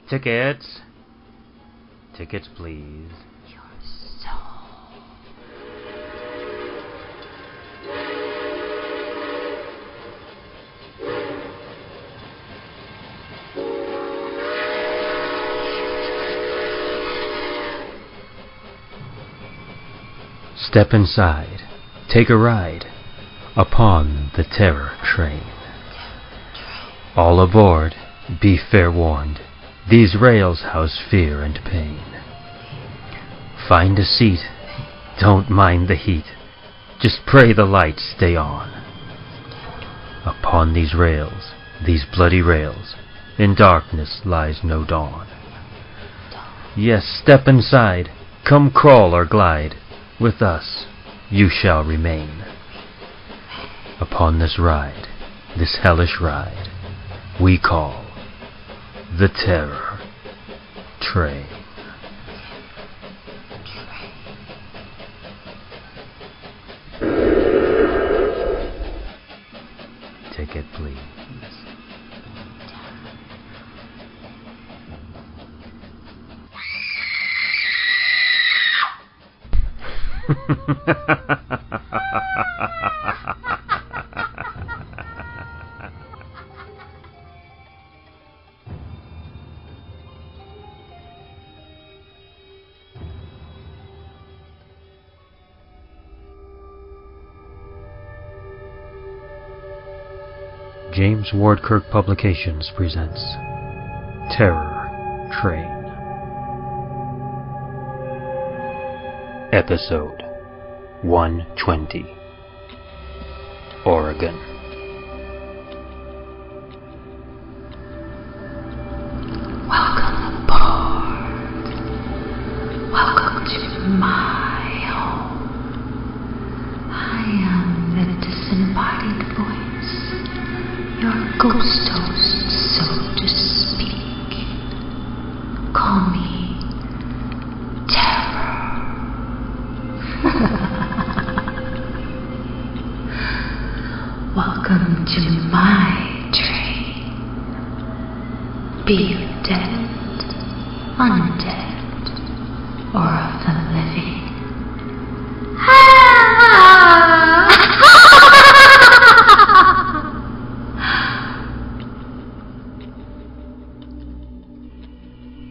Tickets. Tickets, please. Your soul. Step inside. Take a ride upon the Terror Train. All aboard, be fair warned. These rails house fear and pain. Find a seat. Don't mind the heat. Just pray the lights stay on. Upon these rails, these bloody rails, in darkness lies no dawn. Yes, step inside. Come crawl or glide. With us you shall remain. Upon this ride, this hellish ride, we call the Terror Train. Ticket, please. James Ward Kirk Publications presents Terror Train. Episode 120, Oregon. Welcome aboard. Welcome to my home. I am the disembodied voice, your ghost host, so to speak. Call me Terror. Welcome to my train. Be you dead, undead, or of the living.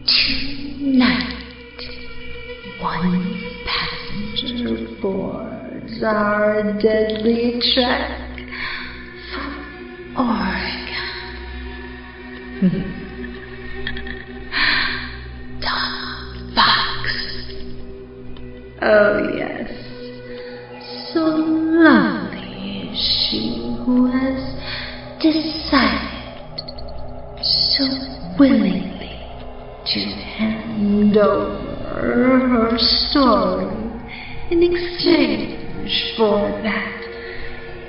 Tonight, one passenger boards our deadly trek for Oregon. Dona Fox. Oh yes, so lovely is she who has decided so willingly to hand over her story in exchange for that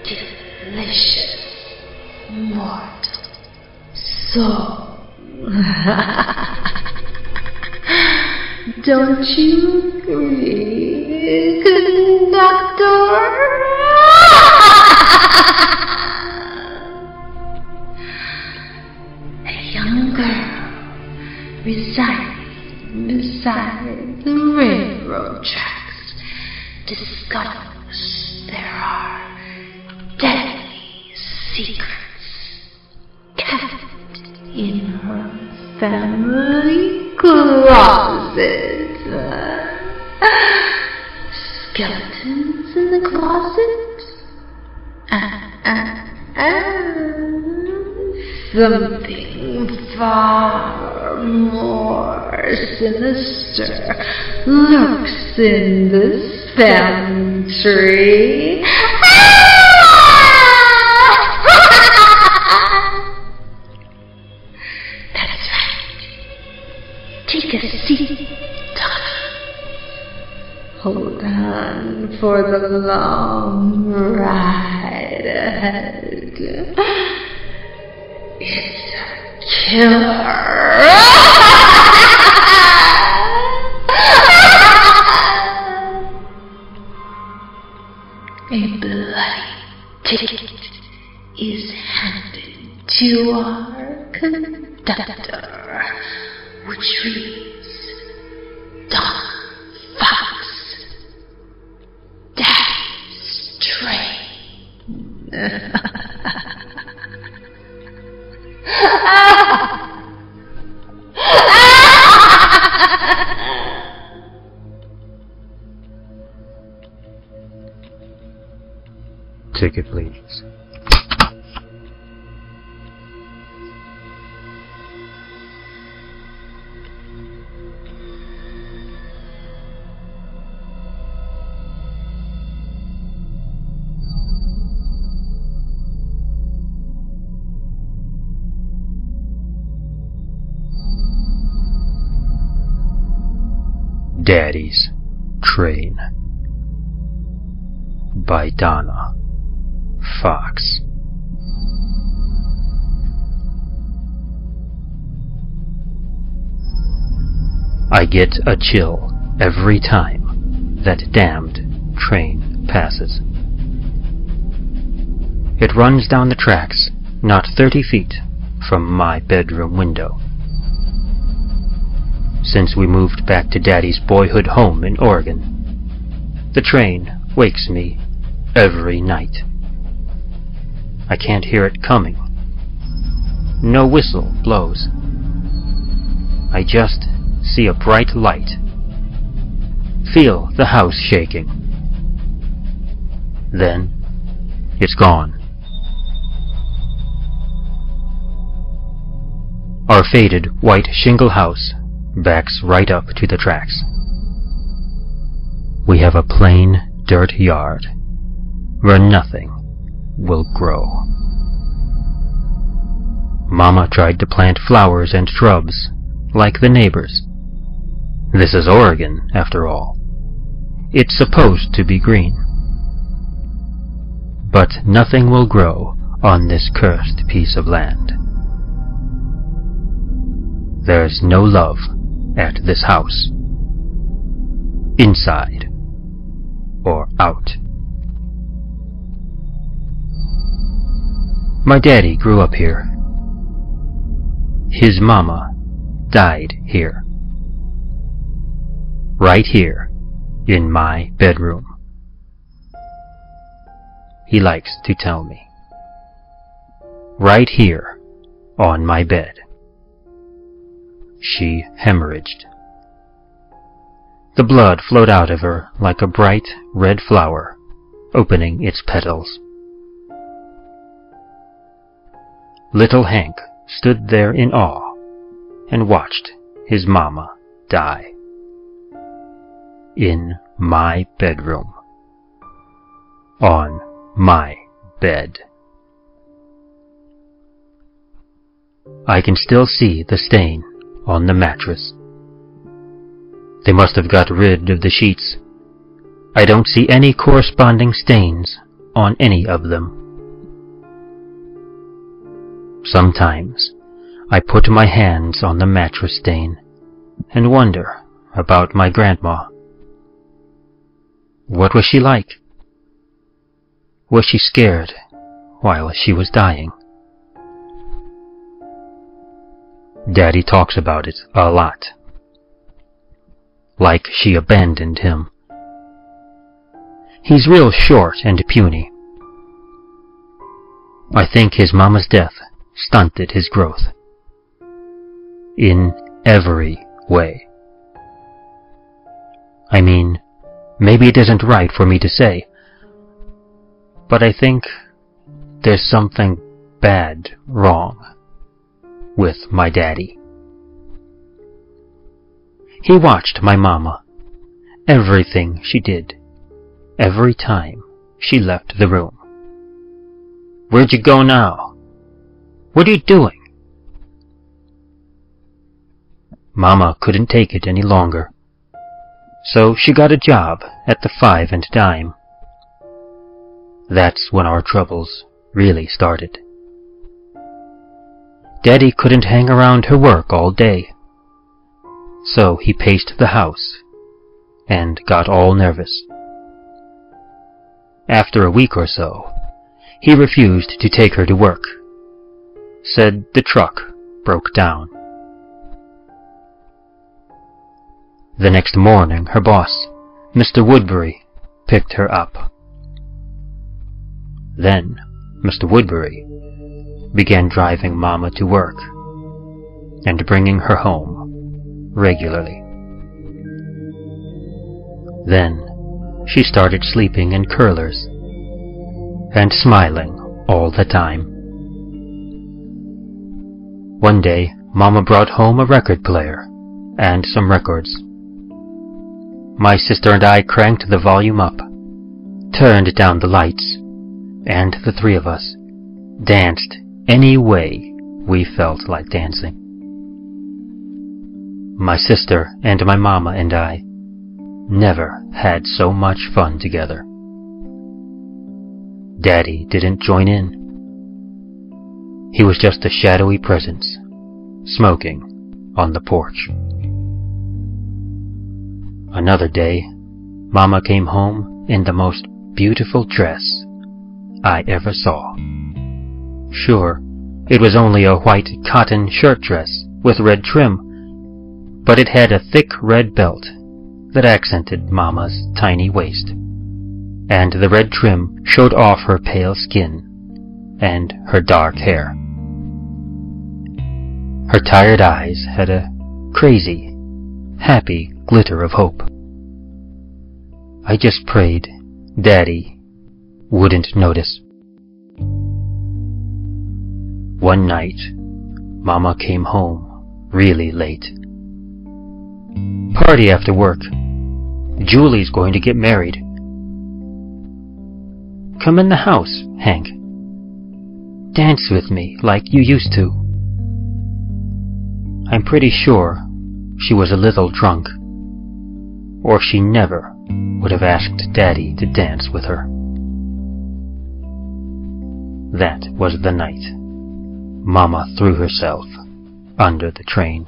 delicious mortal soul. Don't you agree, conductor? A young girl residing beside the railroad tracks discovers there are deadly secrets kept in her family closet. Skeletons in the closet? Something far more sinister lurks in this pantry. That's right. Take a seat, Donna. Hold on for the long ride ahead. It's a killer. A bloody ticket is handed to our conductor which reads, Dona Fox, Dad's Train. Ticket, please. Daddy's Train by Dona Fox. I get a chill every time that damned train passes. It runs down the tracks not 30 feet from my bedroom window. Since we moved back to Daddy's boyhood home in Oregon, the train wakes me every night. I can't hear it coming. No whistle blows. I just see a bright light. Feel the house shaking. Then it's gone. Our faded white shingle house backs right up to the tracks. We have a plain dirt yard where nothing will grow. Mama tried to plant flowers and shrubs like the neighbors. This is Oregon, after all. It's supposed to be green. But nothing will grow on this cursed piece of land. There's no love at this house, inside or out. My daddy grew up here. His mama died here. Right here in my bedroom. He likes to tell me. Right here on my bed. She hemorrhaged. The blood flowed out of her like a bright red flower opening its petals. Little Hank stood there in awe and watched his mama die. In my bedroom. On my bed. I can still see the stain on the mattress. They must have got rid of the sheets. I don't see any corresponding stains on any of them. Sometimes I put my hands on the mattress stain and wonder about my grandma. What was she like? Was she scared while she was dying? Daddy talks about it a lot. Like she abandoned him. He's real short and puny. I think his mama's death stunted his growth. In every way. I mean, maybe it isn't right for me to say, but I think there's something bad wrong with my daddy. He watched my mama, everything she did, every time she left the room. Where'd you go now? What are you doing? Mama couldn't take it any longer, so she got a job at the Five and Dime. That's when our troubles really started. Daddy couldn't hang around her work all day, so he paced the house and got all nervous. After a week or so, he refused to take her to work, said the truck broke down. The next morning, her boss, Mr. Woodbury, picked her up. Then, Mr. Woodbury began driving Mama to work and bringing her home regularly. Then, she started sleeping in curlers and smiling all the time. One day, Mama brought home a record player and some records. My sister and I cranked the volume up, turned down the lights, and the three of us danced any way we felt like dancing. My sister and my mama and I never had so much fun together. Daddy didn't join in. He was just a shadowy presence, smoking on the porch. Another day, Mama came home in the most beautiful dress I ever saw. Sure, it was only a white cotton shirt dress with red trim, but it had a thick red belt that accented Mama's tiny waist, and the red trim showed off her pale skin and her dark hair. Her tired eyes had a crazy, happy glitter of hope. I just prayed Daddy wouldn't notice. One night, Mama came home really late. Party after work. Julie's going to get married. Come in the house, Hank. Dance with me like you used to. I'm pretty sure she was a little drunk, or she never would have asked Daddy to dance with her. That was the night Mama threw herself under the train.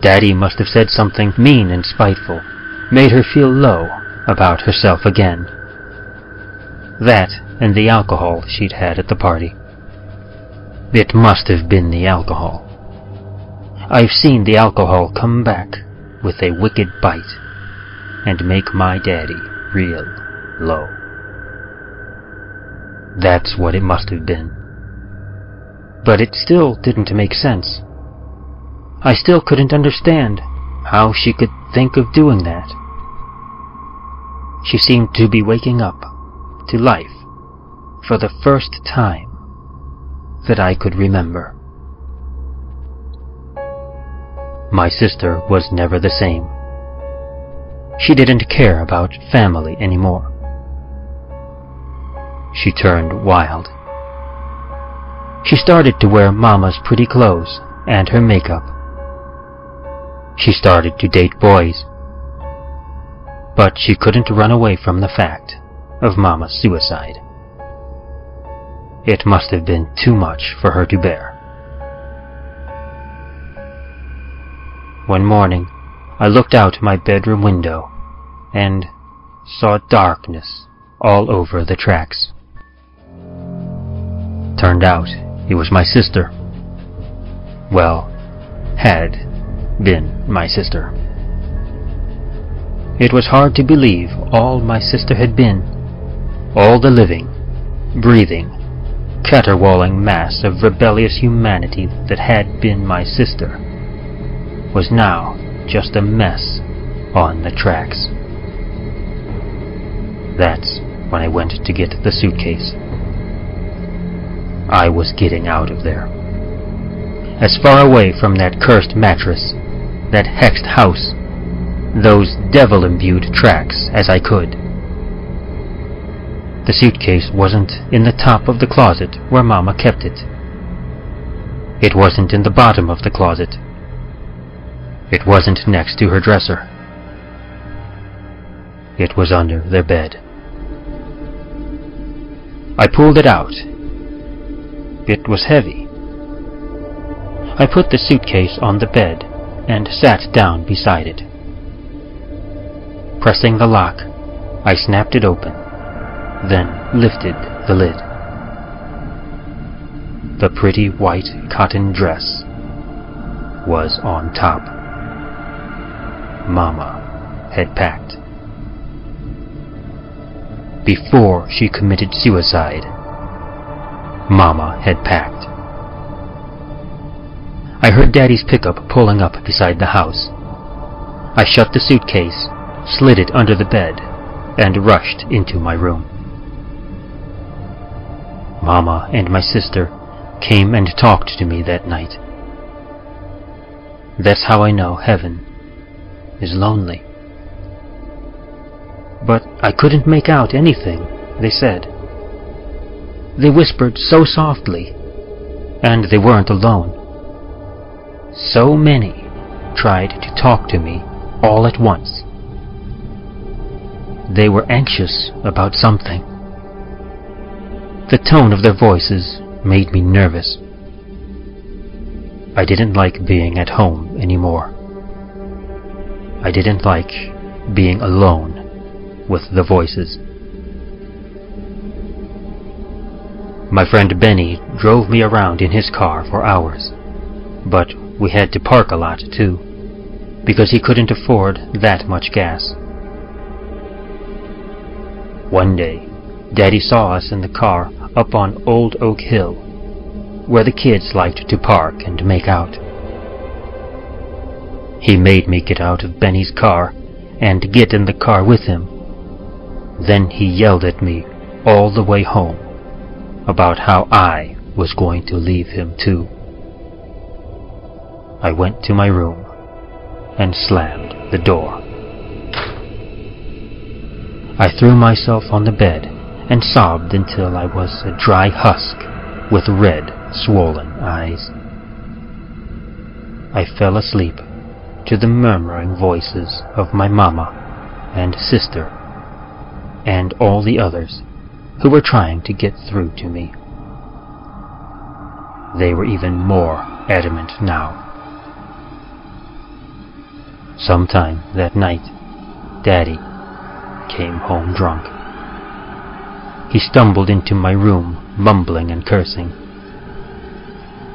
Daddy must have said something mean and spiteful, made her feel low about herself again. That and the alcohol she'd had at the party. It must have been the alcohol. I've seen the alcohol come back with a wicked bite and make my daddy real low. That's what it must have been. But it still didn't make sense. I still couldn't understand how she could think of doing that. She seemed to be waking up to life for the first time that I could remember. My sister was never the same. She didn't care about family anymore. She turned wild. She started to wear Mama's pretty clothes and her makeup. She started to date boys. But she couldn't run away from the fact of Mama's suicide. It must have been too much for her to bear. One morning, I looked out my bedroom window and saw darkness all over the tracks. Turned out it was my sister. Well, had been my sister. It was hard to believe all my sister had been, all the living, breathing, caterwauling mass of rebellious humanity that had been my sister, was now just a mess on the tracks. That's when I went to get the suitcase. I was getting out of there. As far away from that cursed mattress, that hexed house, those devil-imbued tracks as I could. The suitcase wasn't in the top of the closet where Mama kept it. It wasn't in the bottom of the closet. It wasn't next to her dresser. It was under their bed. I pulled it out. It was heavy. I put the suitcase on the bed and sat down beside it. Pressing the lock, I snapped it open, then lifted the lid. The pretty white cotton dress was on top. Mama had packed. Before she committed suicide, Mama had packed. I heard Daddy's pickup pulling up beside the house. I shut the suitcase, slid it under the bed, and rushed into my room. Mama and my sister came and talked to me that night. That's how I know heaven is lonely. But I couldn't make out anything they said. They whispered so softly, and they weren't alone. So many tried to talk to me all at once. They were anxious about something. The tone of their voices made me nervous. I didn't like being at home anymore. I didn't like being alone with the voices. My friend Benny drove me around in his car for hours, but we had to park a lot too, because he couldn't afford that much gas. One day, Daddy saw us in the car up on Old Oak Hill, where the kids liked to park and make out. He made me get out of Benny's car and get in the car with him. Then he yelled at me all the way home about how I was going to leave him too. I went to my room and slammed the door. I threw myself on the bed and sobbed until I was a dry husk with red, swollen eyes. I fell asleep to the murmuring voices of my mama and sister and all the others who were trying to get through to me. They were even more adamant now. Sometime that night, Daddy came home drunk. He stumbled into my room, mumbling and cursing.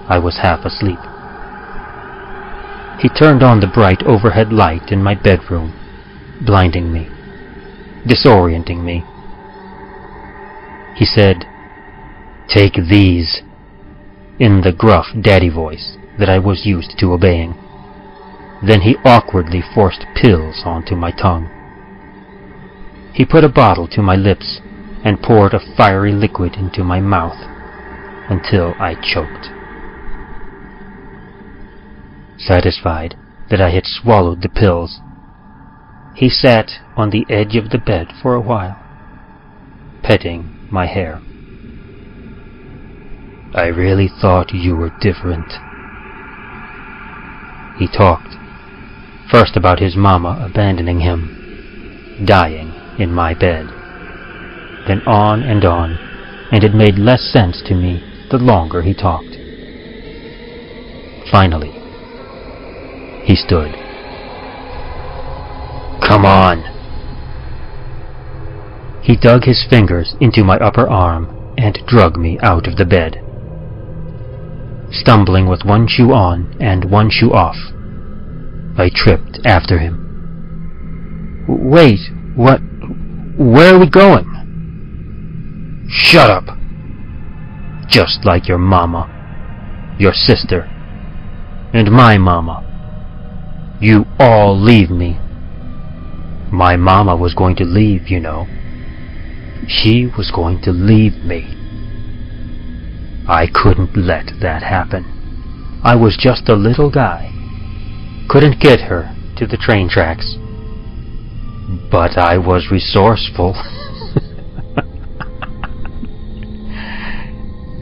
I was half asleep. He turned on the bright overhead light in my bedroom, blinding me, disorienting me. He said, "Take these," in the gruff daddy voice that I was used to obeying. Then he awkwardly forced pills onto my tongue. He put a bottle to my lips and poured a fiery liquid into my mouth until I choked. Satisfied that I had swallowed the pills, he sat on the edge of the bed for a while, petting my hair. "I really thought you were different." He talked, first about his mama abandoning him, dying in my bed, then on, and it made less sense to me the longer he talked. Finally, he stood. "Come on." He dug his fingers into my upper arm and drug me out of the bed. Stumbling with one shoe on and one shoe off, I tripped after him. "Wait, what? Where are we going?" "Shut up! Just like your mama, your sister, and my mama. You all leave me. My mama was going to leave, you know. She was going to leave me. I couldn't let that happen. I was just a little guy. Couldn't get her to the train tracks. But I was resourceful."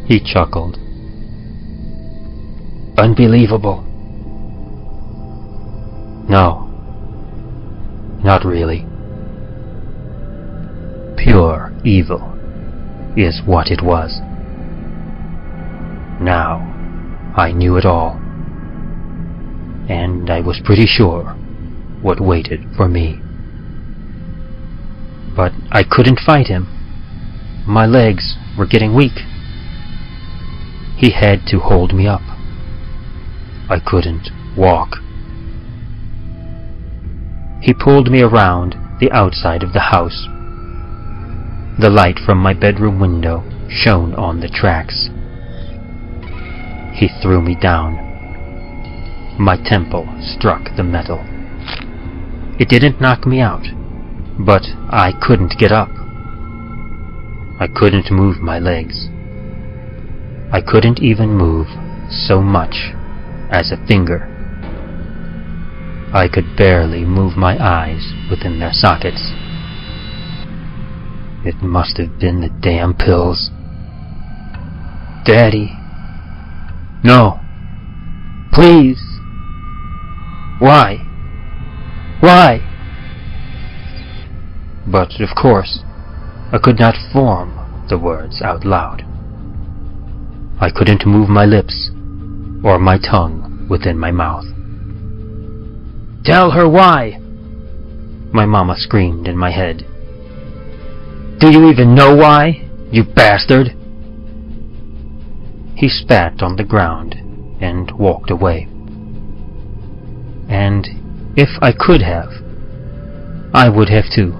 He chuckled. "Unbelievable." No, not really. Pure evil is what it was. Now I knew it all, and I was pretty sure what waited for me. But I couldn't fight him. My legs were getting weak. He had to hold me up. I couldn't walk. He pulled me around the outside of the house. The light from my bedroom window shone on the tracks. He threw me down. My temple struck the metal. It didn't knock me out, but I couldn't get up. I couldn't move my legs. I couldn't even move so much as a finger. I could barely move my eyes within their sockets. It must have been the damn pills. Daddy. No. Please. Why? Why? But, of course, I could not form the words out loud. I couldn't move my lips or my tongue within my mouth. Tell her why! My mama screamed in my head. Do you even know why, you bastard? He spat on the ground and walked away. And if I could have, I would have too.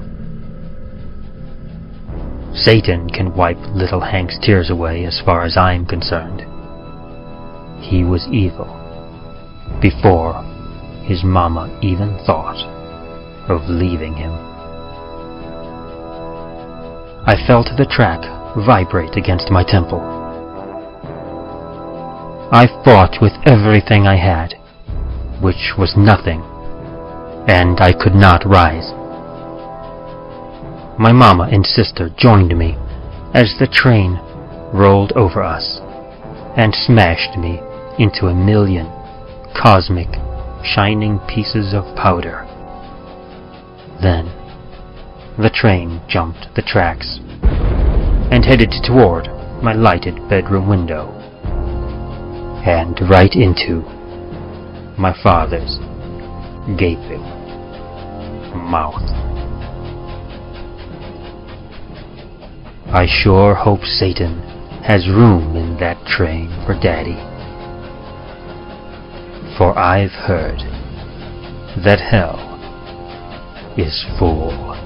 Satan can wipe little Hank's tears away as far as I'm concerned. He was evil before his mama even thought of leaving him. I felt the track vibrate against my temple. I fought with everything I had, which was nothing, and I could not rise. My mama and sister joined me as the train rolled over us and smashed me into a million cosmic, shining pieces of powder. Then, the train jumped the tracks and headed toward my lighted bedroom window and right into my father's gaping mouth. I sure hope Satan has room in that train for Daddy. For I've heard that hell is full.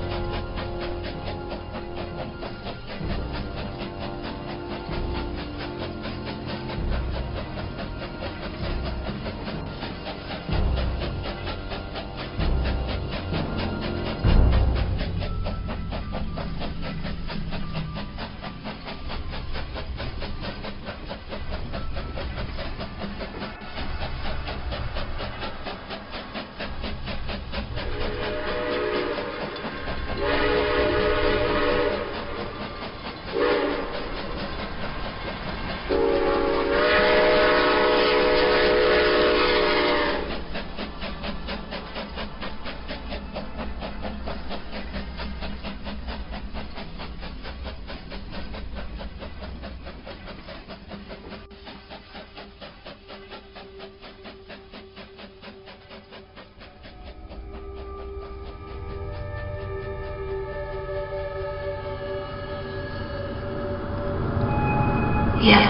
Yes,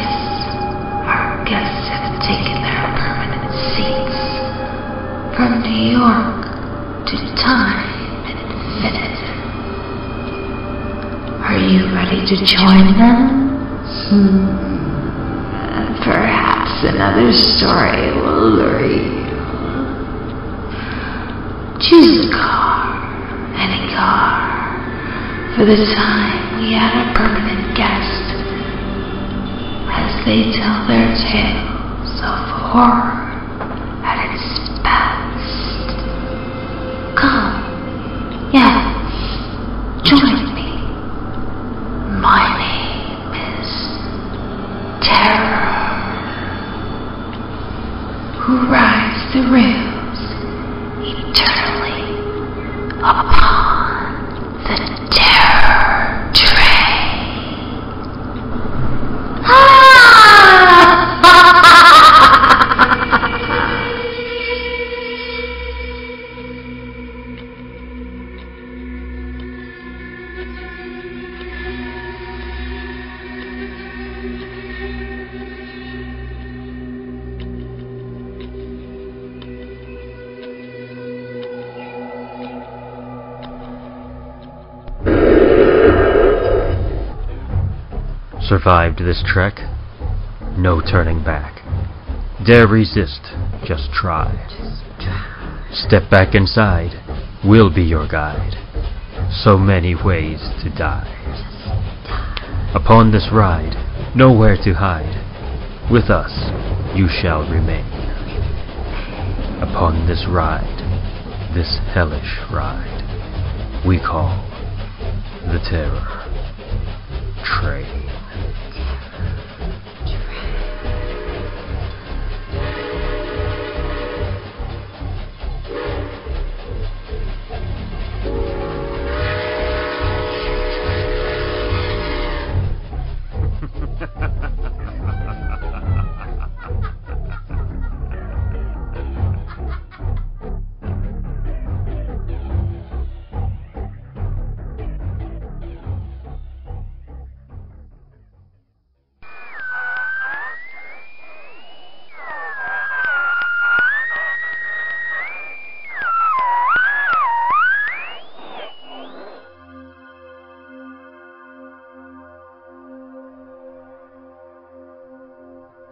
our guests have taken their permanent seats. From New York to time infinite. Are you ready to join them? Perhaps another story will lure you. Choose a car, any car, for the time we had a permanent guest. As they tell their tales of horror at its best. Come, yes, join me. My name is Terror, who rides the rails eternally upon the Terror Train. Survived this trek? No turning back. Dare resist, just try. Step back inside, we'll be your guide. So many ways to die. Upon this ride, nowhere to hide. With us, you shall remain. Upon this ride, this hellish ride, we call the Terror Train.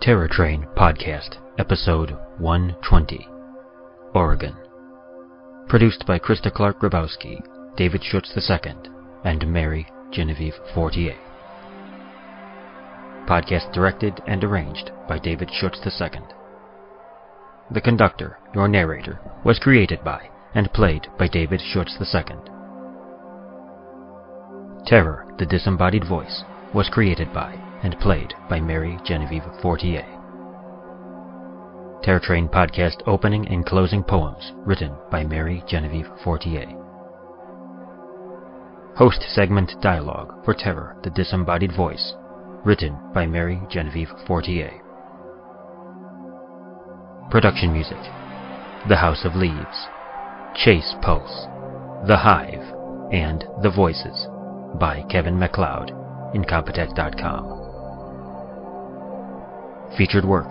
Terror Train Podcast, Episode 120, Oregon. Produced by Krista Clark Grabowski, David Schutz II, and Mary Genevieve Fortier. Podcast directed and arranged by David Schutz II. The conductor, your narrator, was created by and played by David Schutz II. Terror, the disembodied voice, was created by and played by Mary Genevieve Fortier. Terror Train Podcast opening and closing poems written by Mary Genevieve Fortier. Host segment dialogue for Terror, the disembodied voice, written by Mary Genevieve Fortier. Production music: The House of Leaves, Chase Pulse, The Hive, and The Voices by Kevin MacLeod, Incompetech.com. Featured work: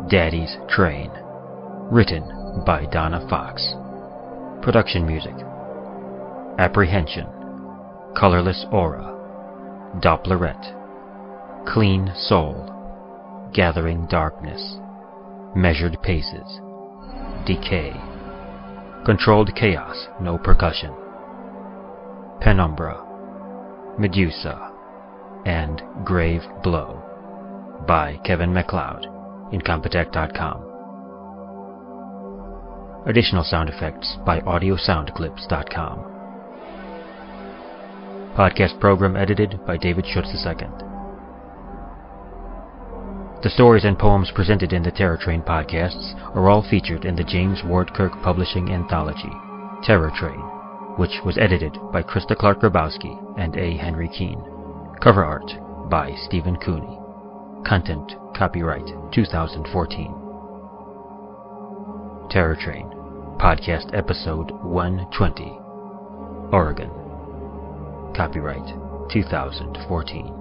Daddy's Train, written by Dona Fox. Production music: Apprehension, Colorless Aura, Dopplerette, Clean Soul, Gathering Darkness, Measured Paces, Decay, Controlled Chaos, No Percussion, Penumbra, Medusa, and Grave Blow by Kevin MacLeod, Incompetech.com. Additional sound effects by AudioSoundClips.com. Podcast program edited by David Schutz II. The stories and poems presented in the Terror Train podcasts are all featured in the James Ward Kirk Publishing Anthology, Terror Train, which was edited by Krista Clark Grabowski and A. Henry Keene. Cover art by Stephen Cooney. Content copyright 2014. Terror Train Podcast Episode 120, Oregon. Copyright 2014.